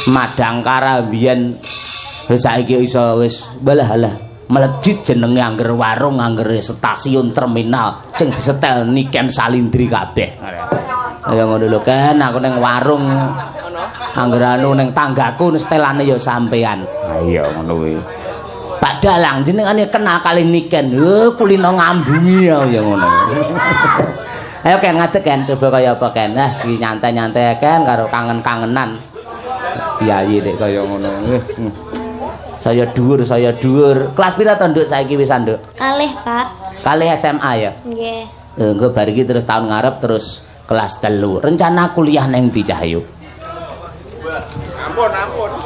Madangkara biyen saiki iso wis balah melejit jenenge angger warung angger stasiun terminal sing disetel Niken Salindri kabeh. Ya ngono lho kan aku ning warung angger anu ning tanggaku setelane ya sampean. Ha iya ngono kuwi. Pak Dalang jenengane kenal kali Niken. Kulino ngambungi ya ngono. Ayo Ken ngadeg Ken coba kaya apa Ken. Nah iki nyantai-nyantai Ken karo kangen-kangenan. Piyayi nek kaya ngono. Saya dhuwur. Kelas pira to Nduk saiki wis Nduk? Kalih, Pak. Kalih SMA ya? Nggih. Engko bar iki terus tahun ngarep terus kelas 3. Rencana kuliah nang ndi Cahyo? Ampun.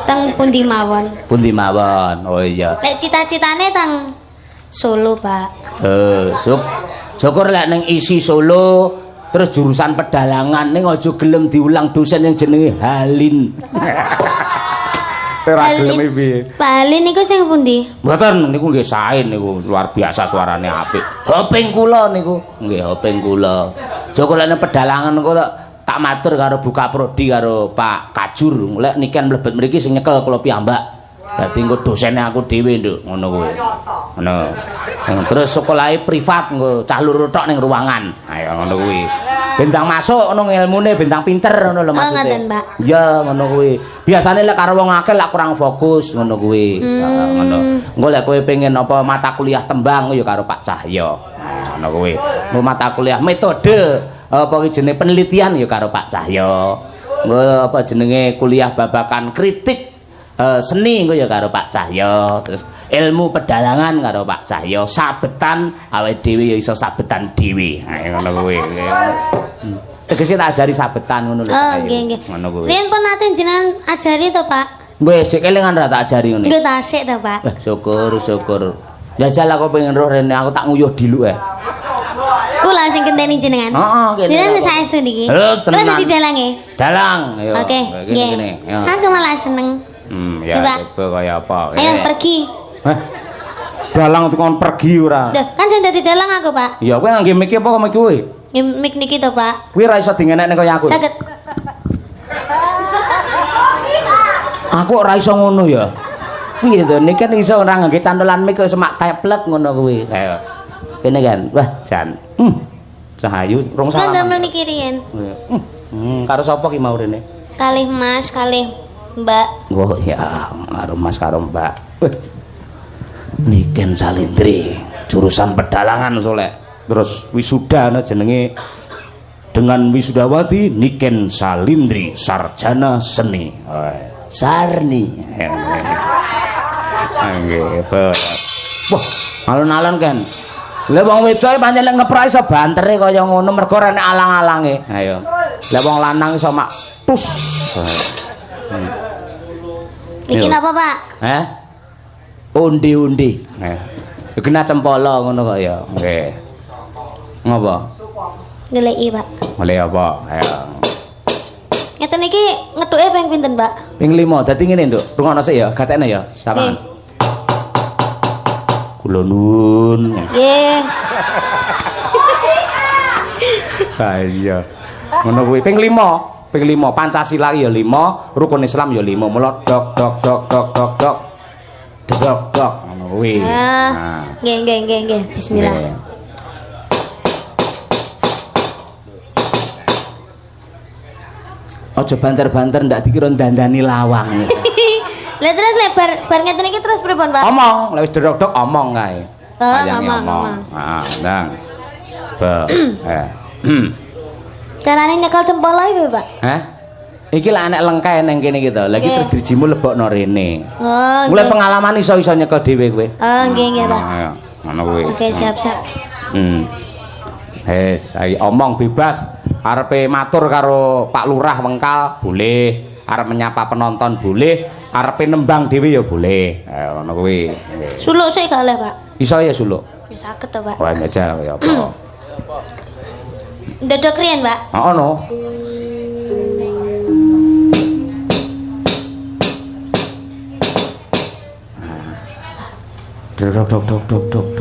Teng pundi mawon? Pundi mawon. Oh iya. Lek cita-citane teng Solo, Pak. Syukur lek ning isi Solo terus jurusan pedalangan ning aja gelem diulang dosen yang jenenge Halin. Ora gelem piye? Pak Halin niku sing pundi? Mboten niku nggih sae niku luar biasa suarane apik. Hoping kula niku. Nggih hoping kula. Joko lek pedalangan niku tak matur karo buka prodi karo Pak Kajur. Lek Niken mlebet mriki sing nyekel kula piyambak. Dadi engko dosene aku dhewe Nduk ngono kuwi. Ngono. Terus sekolahe privat engko cah loro tok ning ruangan. Ayo ngono kuwi. Bentang masuk ngono ilmune bentang pinter ngono lho maksudnya. Oh ngoten, Pak. Ya ngono kuwi. Biasane lek karo wong akeh lek kurang fokus ngono kuwi. Ngono. Engko lek kowe pengen apa mata kuliah tembang ya karo Pak Cahyo. Ngono kuwi. Engko mata kuliah metode apa iki jenenge penelitian ya karo Pak Cahyo. Engko apa jenenge kuliah babakan kritik seni engko ya karo Pak Cahyo. Terus ilmu pedalangan karo Pak Cahyo. Sabetan awake dhewe ya iso sabetan dhewe. Ha ngono kuwi. Tegese tak ajari sabetan ngono lho. Oh nggih. Ngono kuwi. Riyen pun nate jenengan ajari to, Pak? Wis sik kelingan ra tak ajari ngene. Nggih tak sik to, Pak. Syukur. Jajal aku pengen roh rene aku tak nguyuh diluk ae. Kula sing genteni jenengan. Heeh, kene. Jenengan saestu niki. Kula dadi dalange. Dalang. Ayo. Oke. Nggih. Aku malah seneng. Ya coba kaya apa. Ayo pergi. Hah? Dalang tekan pergi ora. Lho, kan sing dadi dalang aku, Pak. Ya kowe ngangge mic apa mic kowe? Ya mic niki to, Pak. Kuwi ora iso dingenekne kaya aku. Saged. Aku ora iso ngono ya. Piye to? Niki kan iso ora ngangge cantolan mic kok semak teplek ngono kuwi. Ayo. Kene kan. Wah, jan. Cahayu rong salam. Kan damel niki riyen. Karo sapa ki mau rene? Kalih Mas, kalih Mbak. Oh ya, karo Mas karo Mbak. Niken Salindri, jurusan pedalangan solek. Terus wisuda jenenge dengan wisudawati Niken Salindri, sarjana seni. Sarni. Nggih, wah, alon-alon kan. Lah wong wedok pancen lek ngeprak iso bantere kaya ngono mergo ora nek alang-alange. Ayo. Lah wong lanang iso mak tus. Iki napa, Pak? Hah? Undi-undi. Kena cempala ngono kok ya. Nggih. Ngapa? Ngeleki, Pak. Golek apa? Ayo. Ngeten iki ngethuke ping pinten, Pak? Ping 5. Dadi ngene, Nduk. Rungokno sik ya, gatekne ya. Samaan. Kula nuwun. Nggih. Ha iya. Ngono kuwi ping 5. Ping 5 Pancasila ya 5, rukun Islam ya 5. Mula dok ngono kuwi. Nggih. Bismillah. Aja banter-banter ndak dikira dandani lawang. Lah terus lek bar ngeten iki terus pripun, Pak? Omong, lek wis dok omong kae. Omong. Heeh, ndang. Carane nyekel cempala iki, Pak? Hah? Iki lek anek lengkae nang kene iki to. Lah iki terus drijimu lebokno rene. Oh. Mulai pengalaman iso nyekel dhewe kowe. Oh, nggih, Pak. Ngono kuwi. Oke, siap-siap. Wes, ayo omong bebas. Arepe matur karo Pak Lurah Wengkal boleh, arep menyapa penonton boleh, arepe nembang dhewe ya boleh. Ngono kuwi. Suluk sik gak oleh, Pak? Iso ya suluk. Wis saged to, Pak. Wah, njajal kaya apa? Ndodok riyen, Pak? Heeh no. Dok.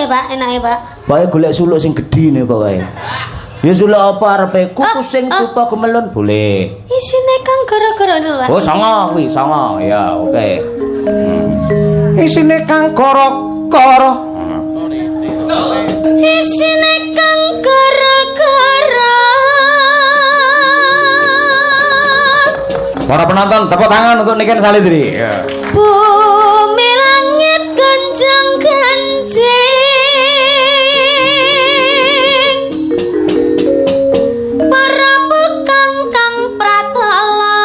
Pak, enake, Pak. Pokoke golek suluk sing gedhi ne pokoke. Ya suluk apa arepe? Kuku sing rupa gemelun boleh. Isine kang gara-gara lho, Pak. Oh, songo kuwi, songo. Ya, oke. Isine kang kara-kara. Isine kang gara-gara. Para penonton, tepuk tangan untuk Niken Salidri. Ya. Bumi langit ganjang-ganjing. Para bekang kang pratala.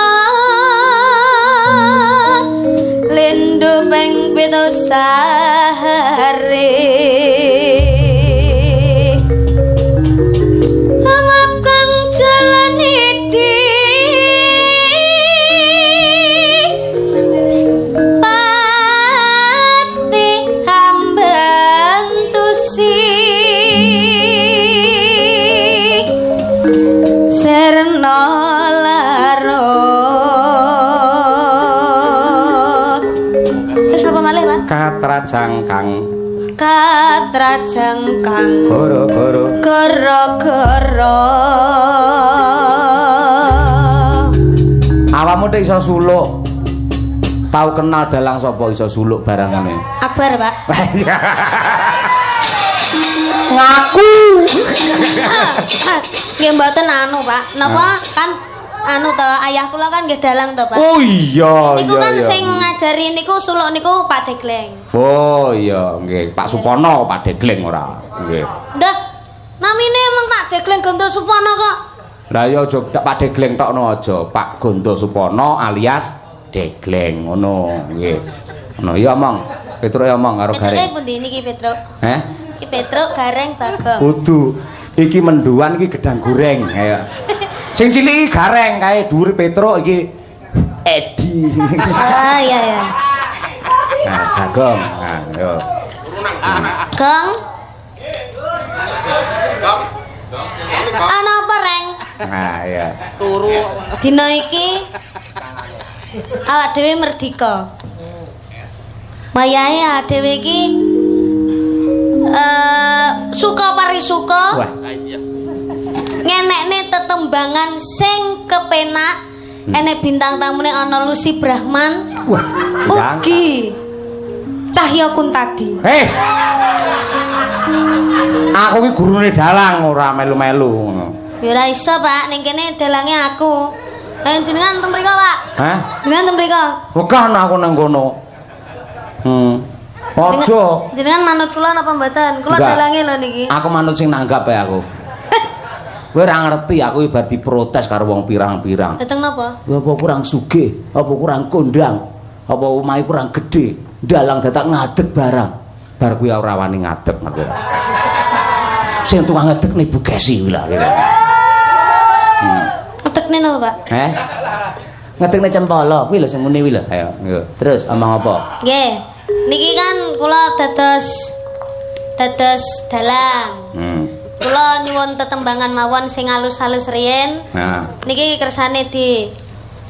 Lindhu ping 7 sahare. Amap kang jalan idi. Pati hambantusi. Serna larut. Terus apa malih, Pak? Katrajangkang. Katrajangkang. Goro-goro. Gara-gara. Awakmu nek iso suluk. Tau kenal dalang sapa iso suluk barangane? Akbar, Pak. Ngaku. Nggih mboten anu, Pak. Napa kan anu to ayah kula kan nggih dalang to, Pak. Oh iya, Niku iya. kan iya. sing ngajari niku suluk niku Pak Degleng. Oh iya, nggih. Pak Supono, Pak Degleng ora. Nggih. Dah, namine emang Pak Degleng Gonto Supono kok. Lah ya aja Pak Degleng tokno aja. Pak Gondo Supono alias Degleng ngono, nggih. Ngono ya omong. Petruk ya omong karo Petruke gareng. pundi niki Petruk? Heh? Iki Petruk Gareng Bagong. Kudu. Iki menduan iki gedang goreng kaya. Sing cilik iki gareng kae dhuwur Petruk iki Edi. Ah iya ya. Nah, Bagong. Nah, yo. Gong. Ana apa, Reng? Nah, ya. Dina iki awak dhewe merdika. Wayahe awak dhewe iki suka parisuka. Wah. Ngenekne tetembangan sing kepenak. Enek bintang tamune ana Lucy Brahman. Wah. Ugi Cahya Kuntadi. Hei. Aku iki gurune dalang ora melu-melu ngono. Ya ora iso, Pak. Ning kene dalange aku. Jenengan teng mriko, Pak. Hah? Jenengan teng mriko. Wegah aku nang kono. Aja. Jenengan manut kula napa mboten? Kula Enggak. dalange lho niki. Aku manut sing nanggap ae aku. Kowe ora ngerti aku ibar diprotes karo wong pirang-pirang. Dateng napa? Apa kurang sugih, apa kurang kondang, apa omahe kurang gedhe, dalang dadak ngadeg barang. Bar kuwi ora wani ngadeg ngerti. Sing tukang ngedekne Bu Kesi kuwi lho. Ngetekne napa, Pak? Ngedekne cempala kuwi lho sing muni kuwi lho. Ayo, terus omong apa? Nggih. Niki kan kula dados dalang. Kula nyuwun tetembangan mawon sing halus-halus riyen. Nah, Niki kersane di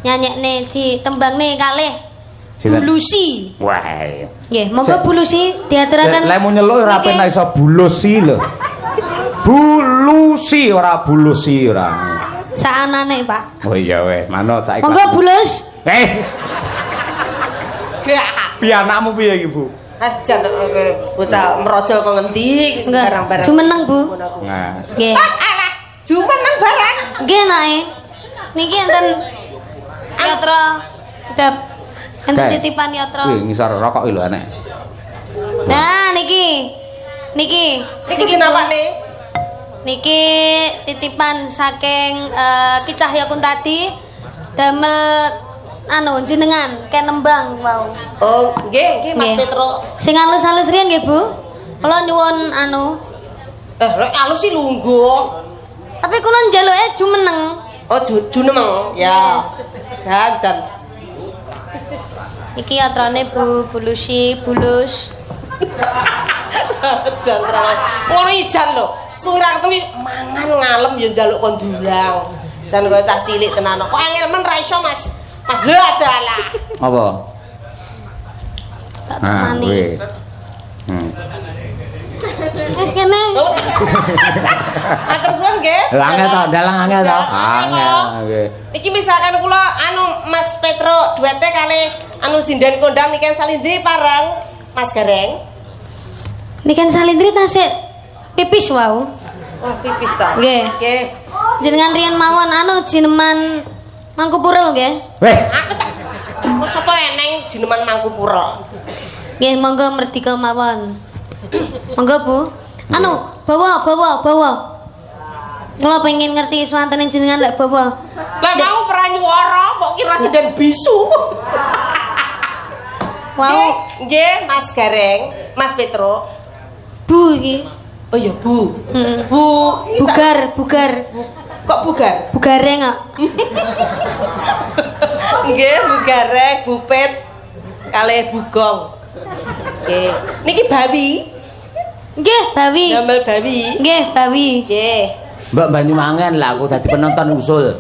nyanyekne di tembangne kalih Sinten? Bulusi. wah. Nggih, monggo Bulusi diaturaken. Lek mau nyeluk ora Niki. penak iso bulusi lho. Bulusi ora bulusi ora. Saanane, Pak. Oh iya weh, manut saiki. Monggo Bulus. Piye anakmu piye iki, Bu? Jan bocah merojol kok ngendi barang-barang. Jumeneng, Bu. Nah, Nggih. Alah, jumeneng barang. Nggih, nake. Niki enten yatra dap enten Kae. titipan yatra. kuwi ngisor rokok iki lho enek. Nah, niki. Niki. Iki napa nih? Niki titipan saking Ki Cahya Kuntadi damel anu jenengan kenembang wau. Oh, nggih, Mas Nggih. Petro. Sing halus-halus riyen nggih, Bu. Kula nyuwun anu. Lek alus sih lungguh. Tapi kula njaluke jumeneng. Oh, junemeng. Ya. Jan. Iki yatrane Bu Bulusi Bulus. Jan terang. Ngono iki jan lho. Suwirang kuwi mangan ngalem ya njaluk kon durang. Jan kok cah cilik tenan. Kok angel men ra iso, Mas. Mas lho adalah. Apa? Tak Nah, temani. kuwi. Wis kene. Matur suwun nggih. Angel to, dalang angel to. Angel. Nggih. Iki misalkan kula Mas Petro duete kali sinden kondang niken salindri parang Mas Gareng. Niken salindri tasik pipis wau. Wah, pipis ta. Nggih. Nggih. Jenengan riyen mawon jineman Mangkupuro nggih. Weh, Aku tak kok sapa eneng jineman Mangkupuro. Nggih, monggo merdika mawon. Monggo, Bu. Bawa. Kula pengen ngerti swantene jenengan lek bawa. Lah mau pranyuwara kok kira sinden bisu. Wow. Nggih, Mas Gareng, Mas Petro. Bu iki. Oh iya, Bu. Bu, Bugar. kok bugar? Bugareng kok. Nggih, Bu Gareng, Bu Pet kalih Bugong. Nggih. Niki bawi. Nggih, bawi. Damel bawi. Nggih, bawi. Nggih. Mbak Banyuwangen lah aku dadi penonton usul.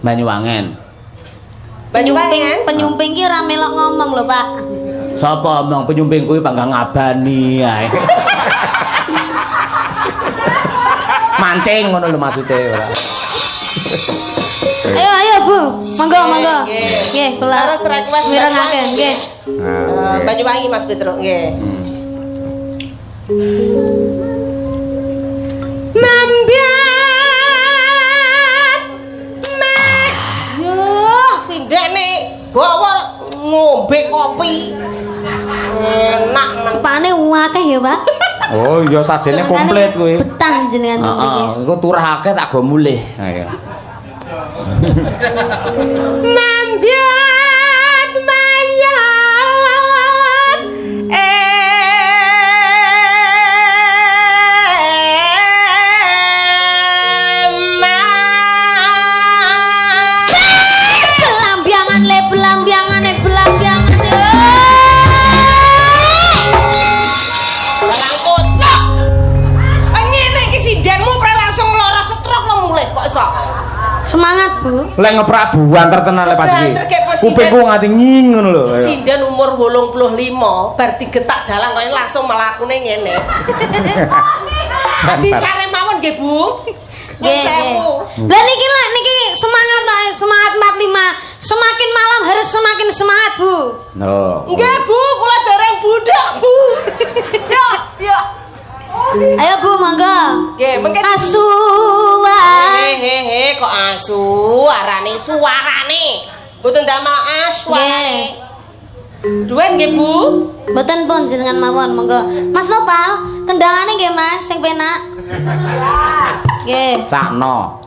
Banyuwangen. Penyumping ki ora melok ngomong lho, Pak. Sapa omong penyumping kuwi panggang ngabani ae. Mancing ngono lho maksude ora. Ayo, Bu. Monggo. Nggih. Nggih, kula. Terus request mirengaken, nggih. Banyuwangi Mas Petro, nggih. Mambiat mek. Yo, sindene bawa ngombe kopi. Enak men. Pakane akeh ya, Pak. Oh iya sajene komplit kuwi. Betah jenengan Heeh, mriki. engko turahake tak go mulih. Ayo. Mambiat mayat Belambiangan. Dalang kocok. Ngene iki sindenmu pre langsung lara stroke lo mulih kok iso. Semangat, Bu. Lek ngeprak buanter tenan lek pas iki. Banter kayak presiden. Kupingku nganti nging ngono lho. Ayo. Sinden umur 85 bar digetak dalang kok langsung mlakune ngene. Disare mawon nggih, Bu. Nggih. Lah niki semangat lah, semangat 45. Semakin malam harus semakin semangat, Bu. Oh. Nggih, Bu, kula dereng budak, Bu. Yo. Ayo, Bu, monggo. Nggih, mengke Asuhan. Hehehe, kok asu arane suarane. Mboten damel aswarane. Duwen nggih, Bu? Mboten pun jenengan mawon, monggo. Mas Nopal, kendangane nggih, Mas, sing penak. Nggih. Cakno.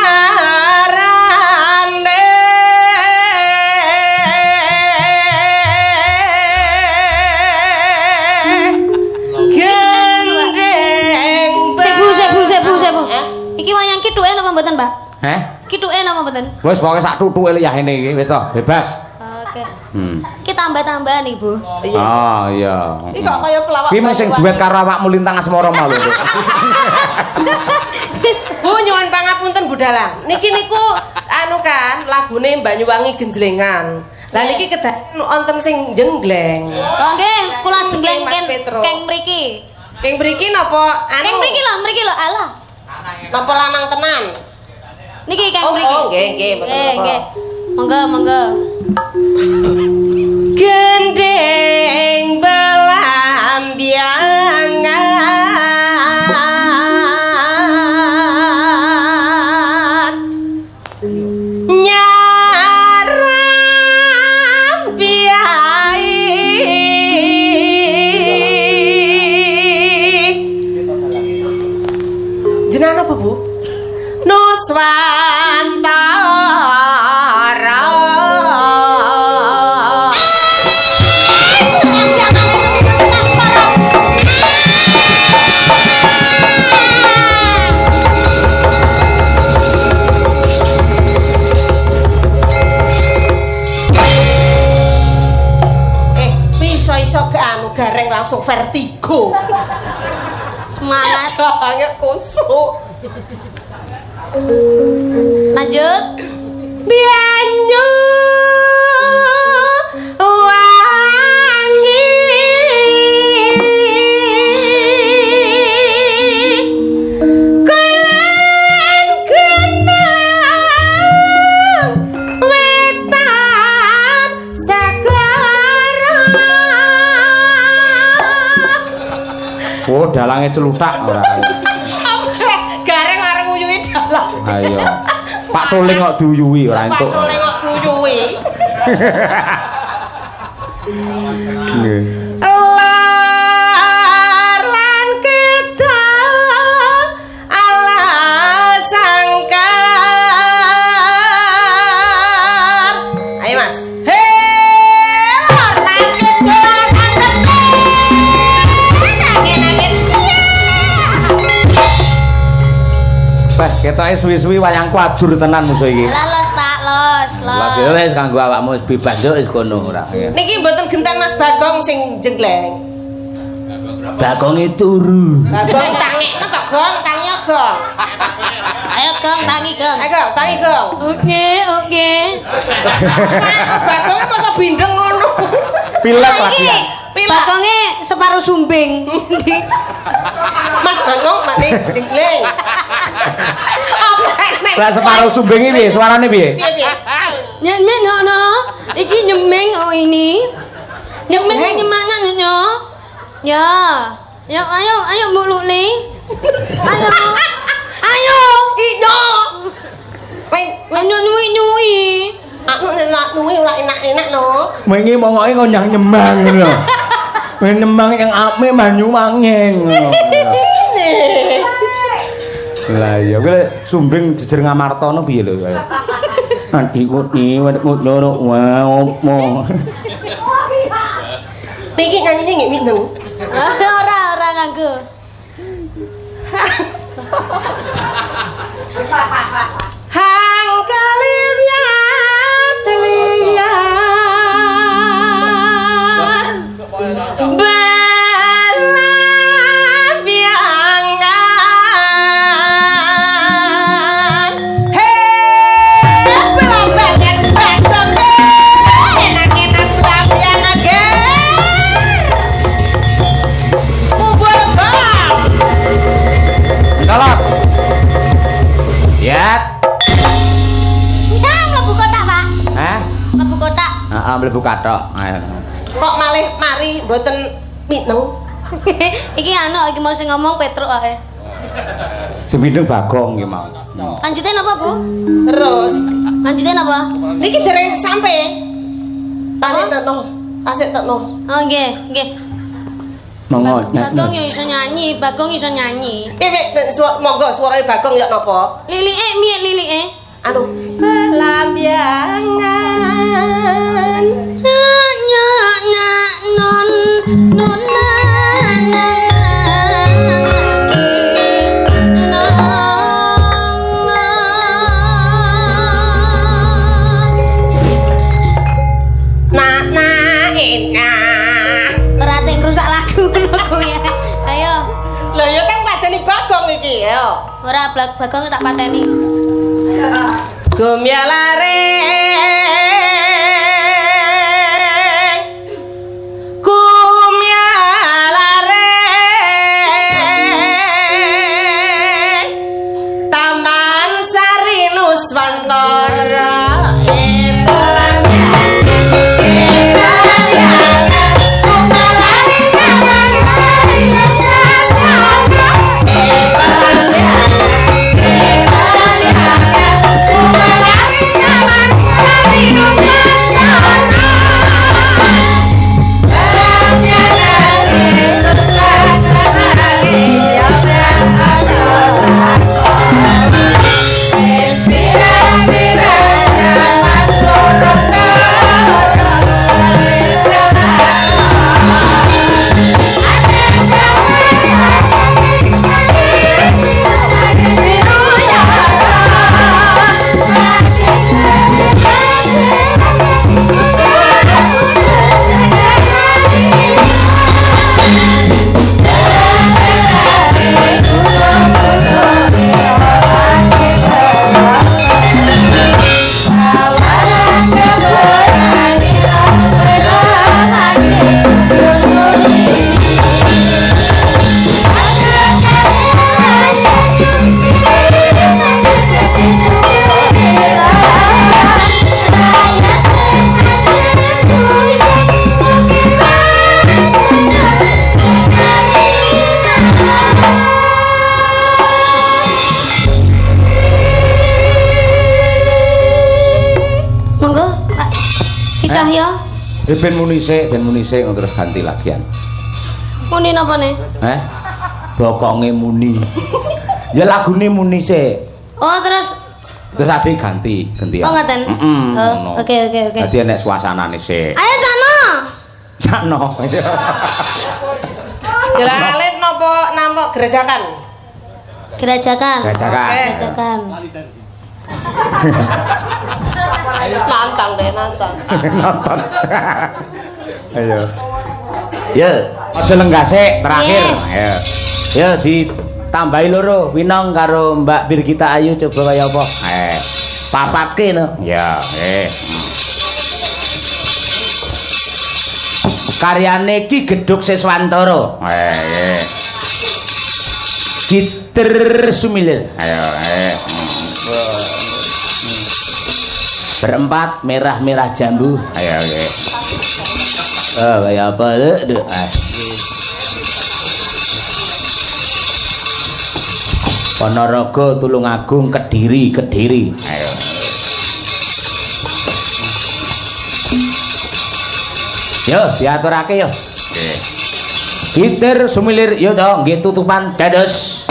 Suarane gendeng. Sebu. Iki wayang kituke napa mboten, Pak? Heh? Kituke napa mboten? Wis pokoke sak tutuke liyane iki wis to, bebas. Oke. Hmm. Ki tambah-tambahan iki, Bu. Oh iya. Iki kok kaya pelawak. Ki sing duet karo awakmu lintang asmara mau lho. Bu nyuwun pangapunten Bu Dalang. Niki niku kan lagune Banyuwangi Genjlengan. Lah niki kedaden wonten sing jenggleng. Oh nggih, kula jengleng Mas Petro. keng mriki. Keng mriki napa Keng mriki lho, alah. Napa lanang tenan? Niki keng Oh, mriki. oh, nggih, mboten apa. Nggih. Monggo. Gendeng belambiangan nyaram biai jenengan apa, Bu? Nuswantara. Iso ke Gareng langsung vertigo. Semangat. Banget kusuk. Lanjut. Bianyu wa engko dalange celutak ora. Gareng areng uyuhe dalang. Ayo. Pak Tuling kok diuyuhi ora entuk. Pak Tuling kok diuyuhi. Lar lan kita ala sangkar. Ayo Mas. Wah, ketoke suwi-suwi wayangku ajur tenan musuh iki. Lah los Pak, los. Lah wis kanggo awakmu wis bebas yo wis kono ora. Niki mboten genten Mas Bagong sing jenggleng. Bagonge turu. Bagong tangekno to, Gong, tangi Gong. Ayo Gong, tangi Gong. Ayo Gong, tangi Gong. Oke, oke. Bagongnya masa bindeng ngono. Pilek lagi. Bagonge separuh sumbing. Mas Bagong mati jenggleng. Lah separuh sumbing iki piye? Suarane piye? Piye-piye? Nyemeng no. Iki nyemeng oh ini. Nyemeng nyemana nyo. Ya. Ya ayo muluk nih. Ayo. Ayo. Ijo. Ayo nyui. Aku nek nuwi ora enak-enak lho. Wingi mongoke ngonyang nyemang lho. Nyemang yang apik banyu mangeng. Lah iya kowe sumbing jejer ngamartono piye lho kaya. Adikku iki ngono wae opo. Niki nyanyine nggih mineng. Ora nganggo. Hang kaliwat mlebu kathok. Kok malih mari mboten mineng? Iki anu iki mau sing ngomong Petruk ae. Sing mineng Bagong iki mau. Lanjutnya apa, Bu? Terus lanjutnya apa? Niki dereng sampe. Tasik tenos. Oh nggih. Monggo. Bagong yo iso nyanyi, Bagong iso nyanyi. Monggo suarane Bagong ya napa? Lilike miye lilike? Anu belambiangan nyak non berarti rusak lagu ya. Ayo. Lah ya kan ngladeni Bagong iki ya. Ora Bagong tak pateni. Gumyalare Taman Sari Nuswantara Respira, Ki Cahya. Ben muni sik terus ganti lagian. Muni napa ne? Bokonge muni. Ya lagune muni sik. Oh, terus adik ganti gantian. Oh, ngoten. Oh, oke. Dadi enek suasanane sik. Ayo Cano. Gelalit napa nampak gerajakan? Gerajakan. Gajakan. Nantang deh, nantang. Nonton. Ayo. Ya, aja lenggase terakhir. Ayo. Ya ditambahi loro, Winong karo Mbak Birgita Ayu coba kaya apa? Papatke no. Ya, Karyane Ki Gedhuk Siswantara. Gitter Sumilir. Ayo, berempat merah-merah jambu. Ayo, kayak apa deh? Ponorogo, Tulungagung, Kediri. Ayo. Yo, diaturake yo. Gitter Sumilir yo to, nggih tutupan dados.